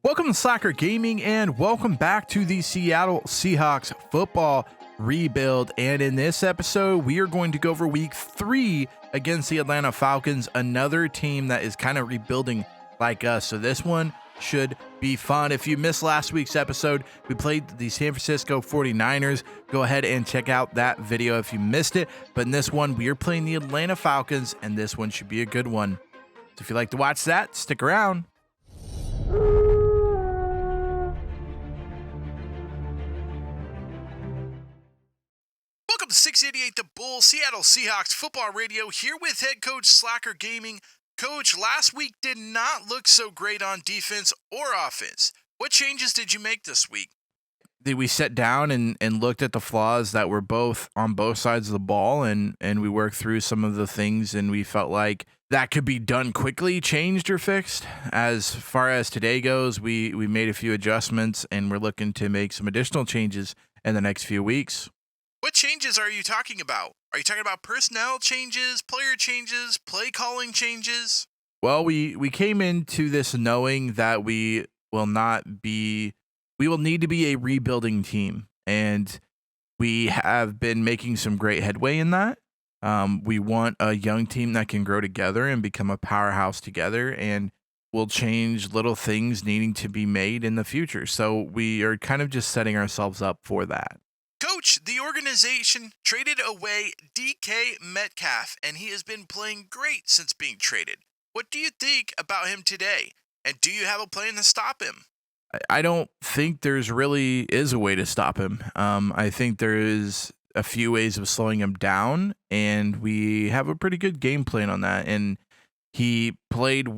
Welcome to Slacker Gaming and welcome back to the Seattle Seahawks football rebuild. And in this episode, we are going to go over week 3 against the Atlanta Falcons, another team that is kind of rebuilding like us. So this one should be fun. If you missed last week's episode, we played the San Francisco 49ers. Go ahead and check out that video if you missed it. But in this one, we are playing the Atlanta Falcons, and this one should be a good one. So if you'd like to watch that, stick around. Welcome to 688 The Bull, Seattle Seahawks football radio, here with head coach Slacker Gaming. Coach, last week did not look so great on defense or offense. What changes did you make this week? We sat down and looked at the flaws that were on both sides of the ball, and we worked through some of the things, and we felt like that could be done quickly, changed, or fixed. As far as today goes, we made a few adjustments, and we're looking to make some additional changes in the next few weeks. What changes are you talking about? Are you talking about personnel changes, player changes, play calling changes? Well, we came into this knowing that we will need to be a rebuilding team, and we have been making some great headway in that. We want a young team that can grow together and become a powerhouse together, and we'll change little things needing to be made in the future. So we are kind of just setting ourselves up for that. Coach, the organization traded away DK Metcalf, and he has been playing great since being traded. What do you think about him today? And do you have a plan to stop him? I don't think there's really is a way to stop him. I think there is a few ways of slowing him down, and we have a pretty good game plan on that. And he played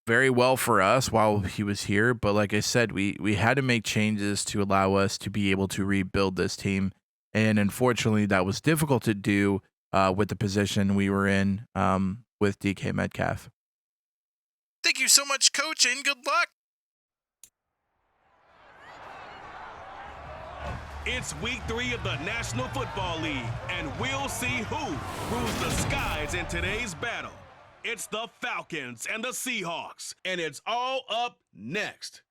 very well for us while he was here. But like I said, we had to make changes to allow us to be able to rebuild this team. And unfortunately, that was difficult to do with the position we were in with DK Metcalf. Thank you so much, Coach, and good luck. It's week 3 of the National Football League, and we'll see who rules the skies in today's battle. It's the Falcons and the Seahawks, and it's all up next.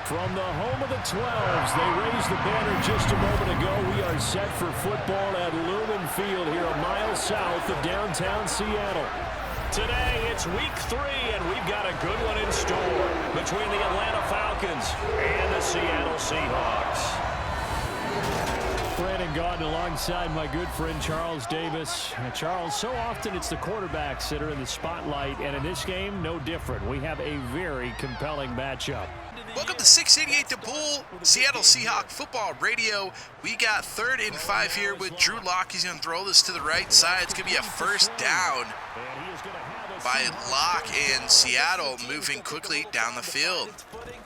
From the home of the 12s, they raised the banner just a moment ago. We are set for football at Lumen Field here a mile south of downtown Seattle. Today, it's week 3, and we've got a good one in store between the Atlanta Falcons and the Seattle Seahawks. Brandon Gaudin alongside my good friend Charles Davis. Charles, so often it's the quarterbacks that are in the spotlight, and in this game, no different. We have a very compelling matchup. Welcome to 688 The Bull, Seattle Seahawks football radio. We got 3rd and 5 here with Drew Lock. He's going to throw this to the right side. It's going to be a first down by Locke, and Seattle moving quickly down the field.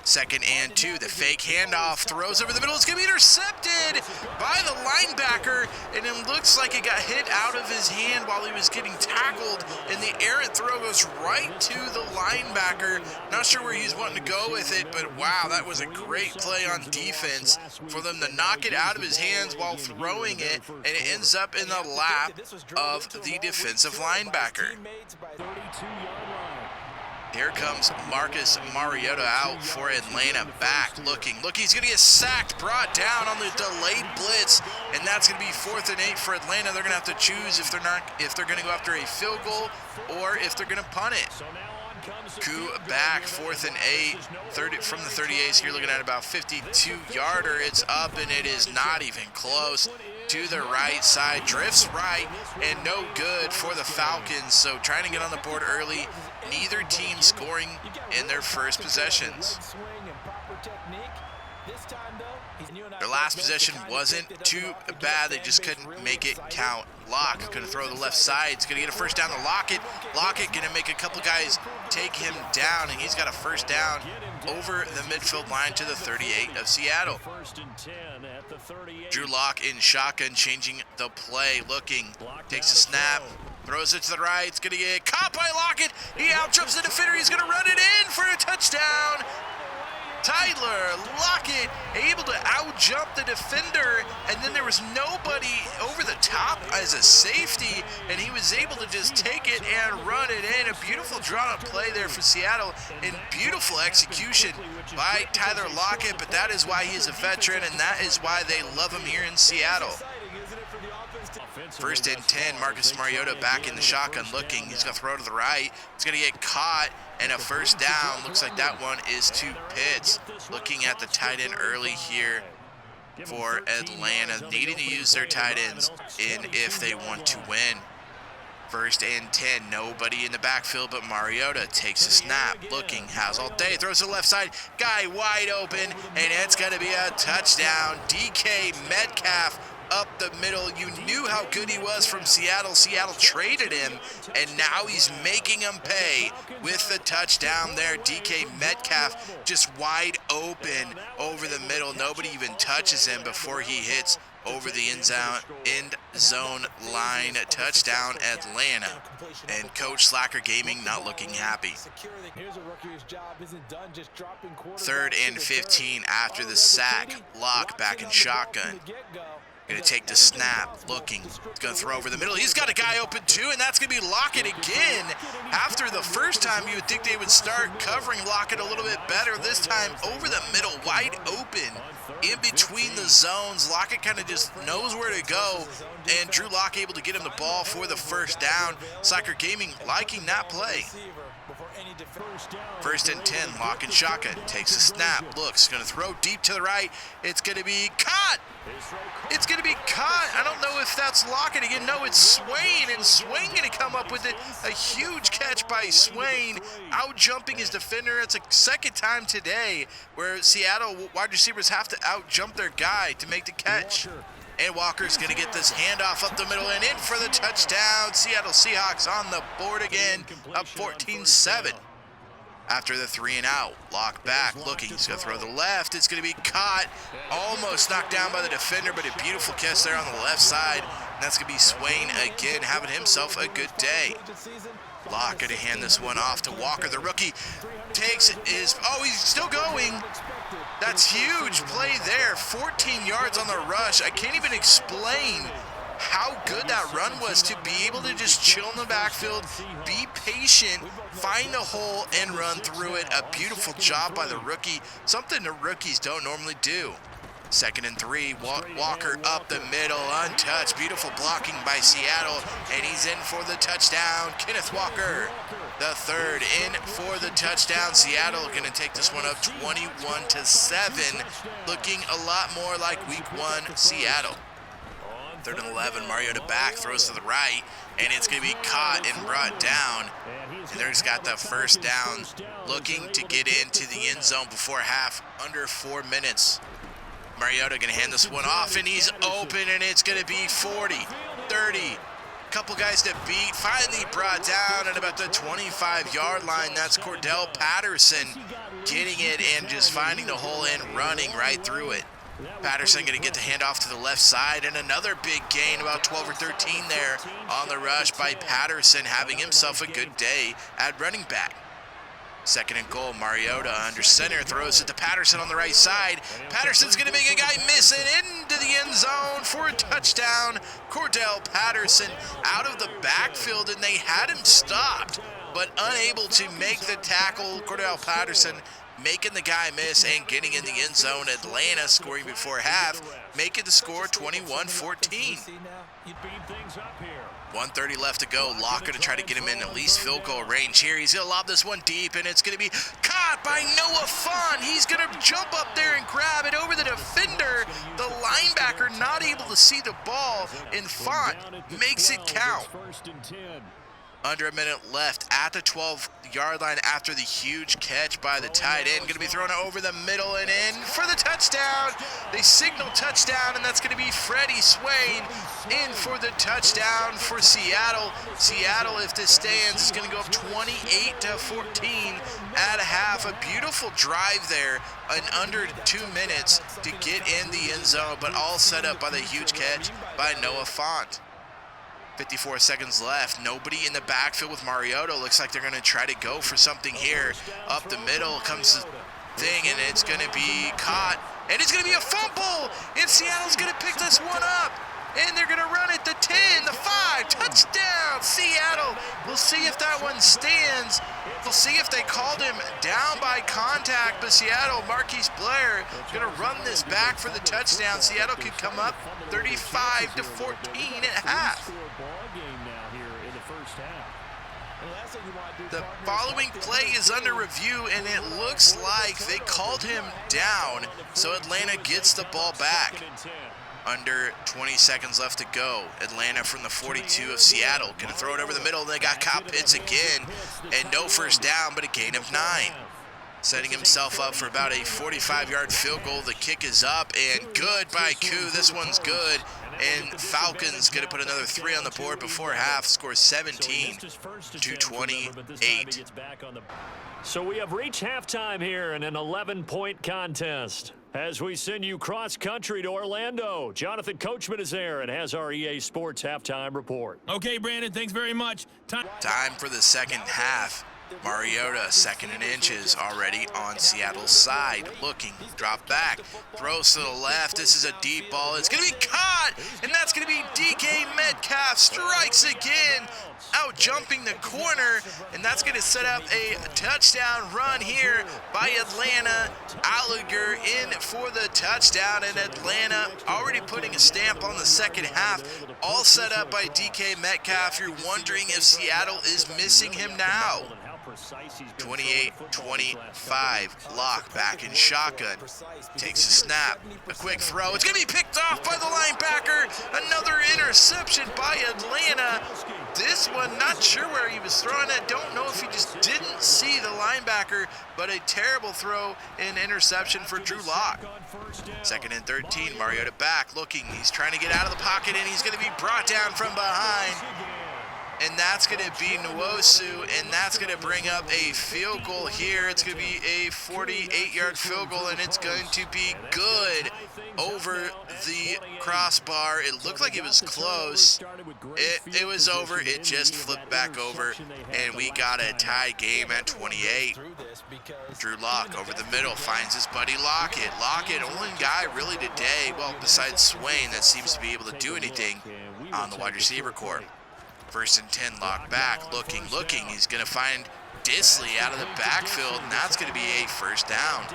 2nd and 2, the fake handoff, throws over the middle. It's going to be intercepted by the linebacker, and it looks like it got hit out of his hand while he was getting tackled, and the errant throw goes right to the linebacker. Not sure where he's wanting to go with it, but wow, that was a great play on defense for them to knock it out of his hands while throwing it, and it ends up in the lap of the defensive linebacker. Here comes Marcus Mariota out for Atlanta, back looking. Look, he's going to get sacked, brought down on the delayed blitz, and that's going to be 4th and 8 for Atlanta. They're going to have to choose if they're going to go after a field goal or if they're going to punt it. Coup back, 4th and 8, from the 38, so you're looking at about 52-yarder. It's up, and it is not even close. To the right side, drifts right, and no good for the Falcons. So trying to get on the board early, neither team scoring in their first possessions. Their last possession wasn't too bad, they just couldn't make it count. Locke going to throw the left side, it's going to get a first down to Lockett. Lockett going to make a couple guys take him down, and he's got a first down over the midfield line to the 38 of Seattle. Drew Lock in shotgun, changing the play, looking, takes a snap, throws it to the right, it's going to get caught by Lockett. He out jumps the defender, he's going to run it in for a touchdown. Tyler Lockett able to out-jump the defender, and then there was nobody over the top as a safety, and he was able to just take it and run it in. A beautiful drawn-up play there for Seattle, and beautiful execution by Tyler Lockett, but that is why he is a veteran, and that is why they love him here in Seattle. First and 10, Marcus Mariota back in the shotgun looking. He's going to throw to the right. He's going to get caught, and a first down. Looks like that one is to Pitts. Looking at the tight end early here for Atlanta, needing to use their tight ends in if they want to win. First and 10, nobody in the backfield but Mariota takes a snap, looking, has all day, throws to the left side, guy wide open, and it's going to be a touchdown. DK Metcalf up the middle. You knew how good he was from Seattle. Seattle traded him, and now he's making him pay with the touchdown there. DK Metcalf just wide open over the middle. Nobody even touches him before he hits over the end zone line. Touchdown Atlanta. And Coach Slacker Gaming not looking happy. Third and 15 after the sack. Lock back in shotgun. Going to take the snap, looking, he's going to throw over the middle. He's got a guy open too, and that's going to be Lockett again. After the first time, you would think they would start covering Lockett a little bit better. This time, over the middle, wide open, in between the zones. Lockett kind of just knows where to go, and Drew Lock able to get him the ball for the first down. Slacker Gaming liking that play. First and 10, Lock and shotgun, takes a snap, looks, going to throw deep to the right. It's going to be caught. It's going to be caught. I don't know if that's Lockett again. No, it's Swain, and Swain going to come up with it. A huge catch by Swain, out-jumping his defender. It's a second time today where Seattle wide receivers have to out-jump their guy to make the catch. And Walker's going to get this handoff up the middle and in for the touchdown. Seattle Seahawks on the board again, up 14-7. After the 3 and out, Lock back, looking, he's going to throw the left. It's going to be caught, almost knocked down by the defender, but a beautiful catch there on the left side. And that's going to be Swain again, having himself a good day. Lock going to hand this one off to Walker, the rookie. Takes it, he's still going. That's huge play there, 14 yards on the rush. I can't even explain how good that run was, to be able to just chill in the backfield, be patient, find a hole, and run through it. A beautiful job by the rookie, something the rookies don't normally do. Second and 3, Walker up the middle, untouched. Beautiful blocking by Seattle, and he's in for the touchdown. Kenneth Walker, the third, in for the touchdown. Seattle going to take this one up 21-7, looking a lot more like Week 1 Seattle. Third and 11, Mariota back, throws to the right, and it's going to be caught and brought down. And there's got the first down, looking to get into the end zone before half, under 4 minutes. Mariota going to hand this one off, and he's open, and it's going to be 40, 30. Couple guys to beat, finally brought down at about the 25-yard line. That's Cordell Patterson getting it and just finding the hole and running right through it. Patterson going to get the handoff to the left side, and another big gain, about 12 or 13 there on the rush by Patterson, having himself a good day at running back. Second and goal, Mariota under center, throws it to Patterson on the right side. Patterson's going to make a guy miss it into the end zone for a touchdown. Cordell Patterson out of the backfield, and they had him stopped, but unable to make the tackle. Cordell Patterson making the guy miss and getting in the end zone. Atlanta scoring before half, making the score 21-14. 1:30 left to go. Lock going to try to get him in at least field goal range here. He's going to lob this one deep, and it's going to be caught by Noah Fant. He's going to jump up there and grab it over the defender. The linebacker not able to see the ball, and Fant makes it count. Under a minute left at the 12-yard line after the huge catch by the tight end. Going to be thrown over the middle and in for the touchdown. They signal touchdown, and that's going to be Freddie Swain in for the touchdown for Seattle. Seattle, if this stands, is going to go up 28-14 at a half. A beautiful drive there in under 2 minutes to get in the end zone, but all set up by the huge catch by Noah Fant. 54 seconds left. Nobody in the backfield with Mariota. Looks like they're going to try to go for something here. Up the middle comes thing, and it's going to be caught, and it's going to be a fumble, and Seattle's going to pick this one up, and they're going to run it the 10, the 5, touchdown, Seattle. We'll see if that one stands. We'll see if they called him down by contact, but Seattle, Marquise Blair, going to run this back for the touchdown. Seattle could come up 35-14 at half. The following play is under review, and it looks like they called him down, so Atlanta gets the ball back. Under 20 seconds left to go. Atlanta from the 42 of Seattle. Gonna throw it over the middle. They got Kyle Pitts again, and no first down, but a gain of 9. Setting himself up for about a 45-yard field goal. The kick is up, and good by Koo. This one's good. And Falcons going to put another 3 on the board before half. Score 17-28. So we have reached halftime here in an 11-point contest. As we send you cross-country to Orlando, Jonathan Coachman is there and has our EA Sports halftime report. Okay, Brandon, thanks very much. Time for the second half. Mariota, second and inches, already on Seattle's side. Looking, drop back, throws to the left. This is a deep ball. It's going to be caught, and that's going to be DK Metcalf. Strikes again, out jumping the corner, and that's going to set up a touchdown run here by Atlanta. Alliger in for the touchdown, and Atlanta already putting a stamp on the second half. All set up by DK Metcalf. You're wondering if Seattle is missing him now. 28-25, Lock back in shotgun, takes a snap, a quick throw, it's going to be picked off by the linebacker, another interception by Atlanta. This one, not sure where he was throwing it, don't know if he just didn't see the linebacker, but a terrible throw and interception for Drew Lock. Second and 13, Mariota back, looking, he's trying to get out of the pocket, and he's going to be brought down from behind. And that's going to be Nwosu, and that's going to bring up a field goal here. It's going to be a 48-yard field goal, and it's going to be good over the crossbar. It looked like it was close. It was over. It just flipped back over, and we got a tie game at 28. Drew Lock over the middle finds his buddy Lockett. Lockett, only guy really today, well, besides Swain, that seems to be able to do anything on the wide receiver corps. First and 10, Lock back, looking. He's going to find Disley out of the backfield, and that's going to be a first down.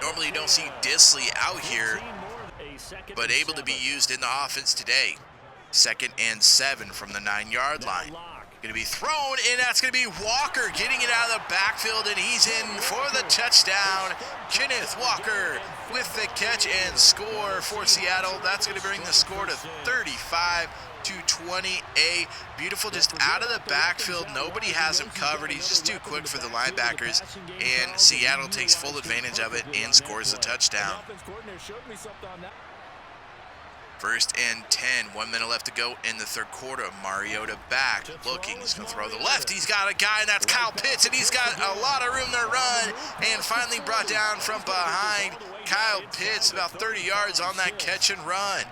Normally you don't see Disley out here, but able to be used in the offense today. Second and 7 from the 9-yard line. Going to be thrown, and that's going to be Walker getting it out of the backfield, and he's in for the touchdown. Kenneth Walker with the catch and score for Seattle. That's going to bring the score to 35-28. Beautiful, just out of the backfield. Nobody has him covered. He's just too quick for the linebackers, and Seattle takes full advantage of it and scores the touchdown. First and 10, 1 minute left to go in the third quarter. Mariota back, looking, he's going to throw the left. He's got a guy, and that's Kyle Pitts, and he's got a lot of room to run, and finally brought down from behind. Kyle Pitts, about 30 yards on that catch and run.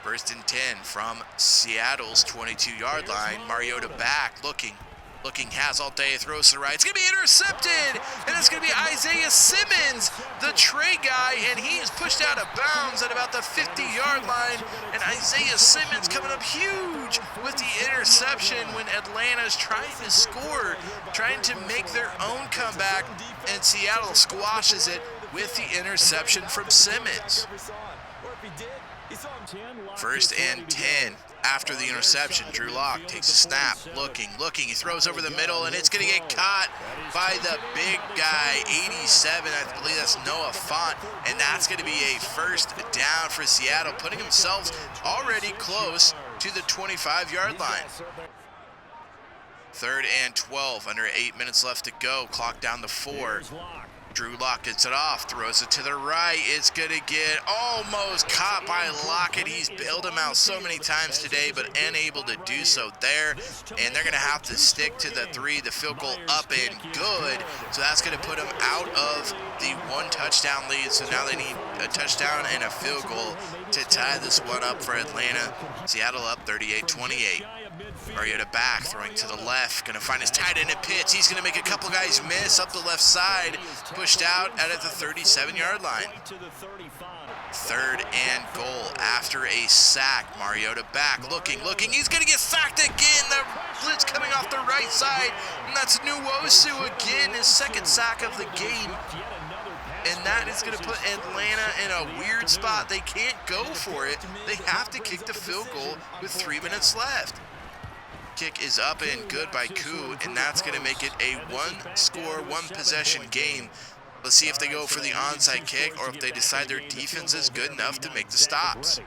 First and 10 from Seattle's 22-yard line. Mariota back, looking, has all day, throws to the right. It's going to be intercepted, and it's going to be Isaiah Simmons, the Trey guy, and he is pushed out of bounds at about the 50-yard line, and Isaiah Simmons coming up huge with the interception when Atlanta's trying to score, trying to make their own comeback, and Seattle squashes it with the interception from Simmons. First and 10. After the interception, Drew Lock takes a snap, looking, he throws over the middle, and it's going to get caught by the big guy, 87, I believe that's Noah Fant, and that's going to be a first down for Seattle, putting themselves already close to the 25-yard line. Third and 12, under 8 minutes left to go, clock down to 4. Drew Lock gets it off, throws it to the right. It's going to get almost caught by Lockett. He's bailed him out so many times today, but unable to do so there. And they're going to have to stick to the 3. The field goal up and good. So that's going to put them out of the 1 touchdown lead. So now they need a touchdown and a field goal to tie this one up for Atlanta. Seattle up 38-28. Mariota back, throwing to the left, going to find his tight end in Pitts. He's going to make a couple guys miss up the left side, pushed out at the 37-yard line. 3rd and goal after a sack. Mariota back, looking. He's going to get sacked again. The blitz coming off the right side, and that's Nwosu again, his 2nd sack of the game. And that is going to put Atlanta in a weird spot. They can't go for it. They have to kick the field goal with 3 minutes left. Kick is up and good by Koo, and that's going to make it a 1-score, 1-possession game. Let's see if they go for the onside kick or if they decide their defense is good enough to make the stops.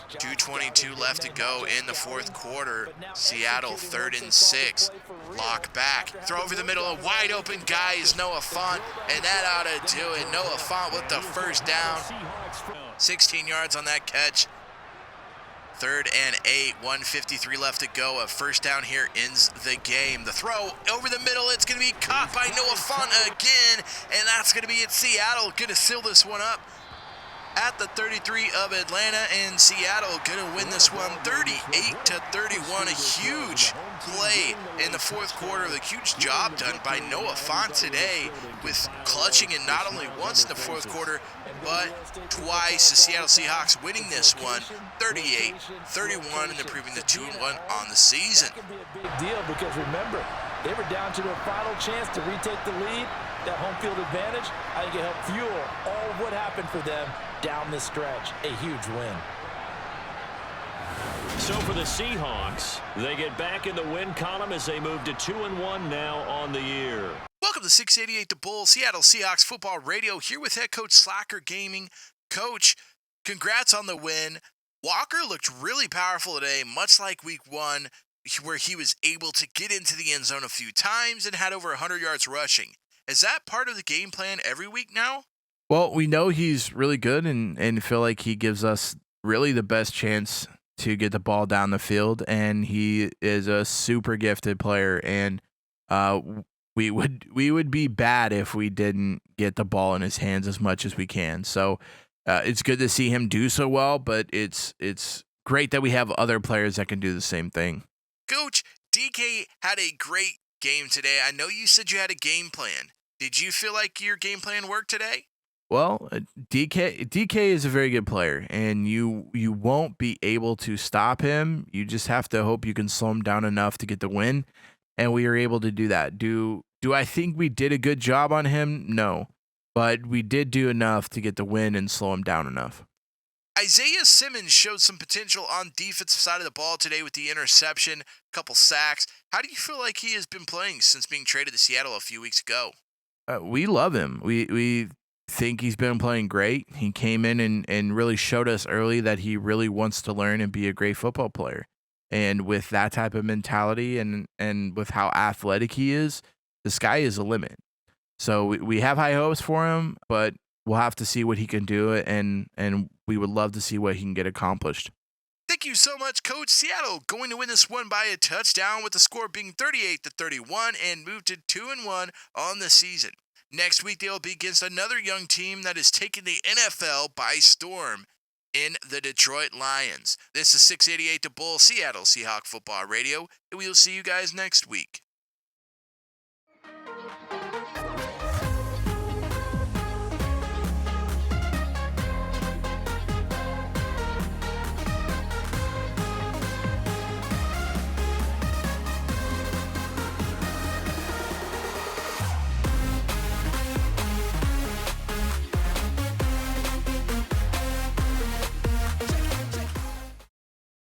2:22 left to go in the 4th quarter. Seattle 3rd and 6. Lock back. Throw over the middle. A wide open guy is Noah Fant, and that ought to do it. Noah Fant with the first down. 16 yards on that catch. 3rd and 8, 1:53 left to go. A first down here ends the game. The throw over the middle, it's going to be caught by Noah Fant again, and that's going to be it. Seattle going to seal this one up at the 33 of Atlanta, and Seattle going to win this one 38-31. A huge play in the 4th quarter. A huge job done by Noah Fant today with clutching it not only once in the 4th quarter, but twice. The Seattle Seahawks winning this one 38-31 and improving the 2-1 on the season. Big deal, because remember, they were down to their final chance to retake the lead. That home field advantage, I think it helped fuel all of what happened for them down the stretch. A huge win. So for the Seahawks, they get back in the win column as they move to 2-1 now on the year. Welcome to 688 The Bull, Seattle Seahawks Football Radio, here with head coach Slacker Gaming. Coach, congrats on the win. Walker looked really powerful today, much like week 1, where he was able to get into the end zone a few times and had over 100 yards rushing. Is that part of the game plan every week now? Well, we know he's really good and feel like he gives us really the best chance to get the ball down the field, and he is a super gifted player, and we would be bad if we didn't get the ball in his hands as much as we can. So it's good to see him do so well, but it's great that we have other players that can do the same thing. Coach, DK had a great game today. I know you said you had a game plan. Did you feel like your game plan worked today? Well, DK is a very good player, and you won't be able to stop him. You just have to hope you can slow him down enough to get the win, and we were able to do that. Do I think we did a good job on him? No, but we did do enough to get the win and slow him down enough. Isaiah Simmons showed some potential on defensive side of the ball today with the interception, a couple sacks. How do you feel like he has been playing since being traded to Seattle a few weeks ago? We love him. We think he's been playing great. He came in and really showed us early that he really wants to learn and be a great football player. And with that type of mentality and with how athletic he is, the sky is the limit. So we have high hopes for him, but we'll have to see what he can do, and we would love to see what he can get accomplished. Thank you so much, Coach. Seattle going to win this one by a touchdown, with the score being 38-31 and move to 2-1 on the season. Next week, they'll be against another young team that is taking the NFL by storm in the Detroit Lions. This is 688 The Bull, Seattle Seahawks Football Radio, and we'll see you guys next week.